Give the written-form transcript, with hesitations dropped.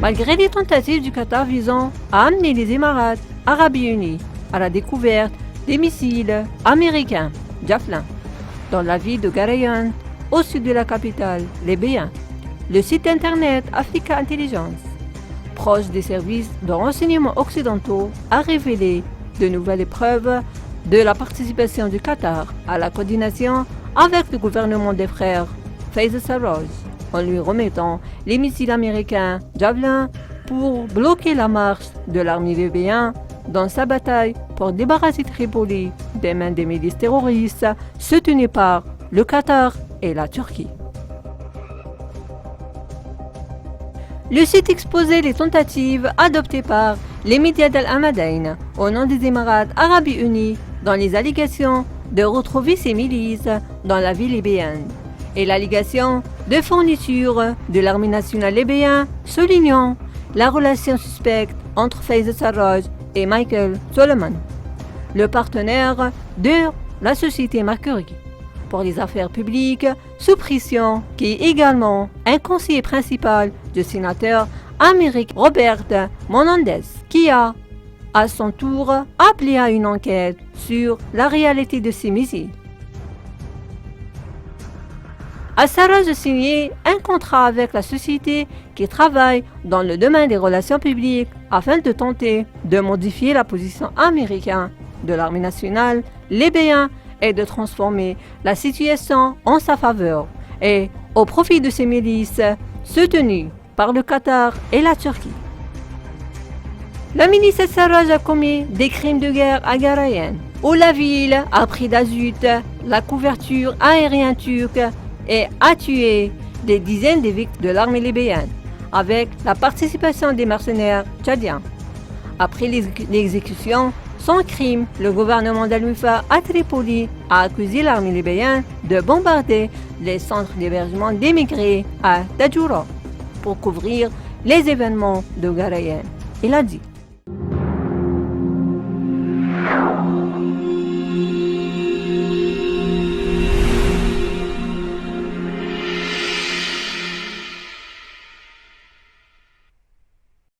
Malgré les tentatives du Qatar visant à amener les Émirats arabes unis à la découverte des missiles américains Javelin dans la ville de Garayan, au sud de la capitale libyen, le site internet Africa Intelligence, proche des services de renseignement occidentaux, a révélé de nouvelles preuves de la participation du Qatar à la coordination avec le gouvernement des frères Fayez-Sarraj, en lui remettant les missiles américains Javelin pour bloquer la marche de l'armée libyenne dans sa bataille pour débarrasser Tripoli des mains des milices terroristes soutenues par le Qatar et la Turquie. Le site exposait les tentatives adoptées par les médias d'Al-Hamadain au nom des Émirats arabes unis dans les allégations de retrouver ces milices dans la ville libyenne et l'allégation de fourniture de l'armée nationale libyenne, soulignant la relation suspecte entre Fayez-Sarraj et Michael Solomon, le partenaire de la société Mercury pour les affaires publiques sous pression, qui est également un conseiller principal du sénateur américain Robert Menendez, qui a à son tour appelé à une enquête sur la réalité de ces missiles. Sarraj a signé un contrat avec la société qui travaille dans le domaine des relations publiques afin de tenter de modifier la position américaine de l'armée nationale libyenne et de transformer la situation en sa faveur et au profit de ces milices soutenues par le Qatar et la Turquie. La milice Sarraj a commis des crimes de guerre à Garayan, où la ville a pris d'assaut la couverture aérienne turque et a tué des dizaines de victimes de l'armée libyenne, avec la participation des mercenaires tchadiens. Après l'exécution sans crime, le gouvernement d'Al-Wifa à Tripoli a accusé l'armée libyenne de bombarder les centres d'hébergement d'émigrés à Tajoura pour couvrir les événements de Garayan. Il a dit: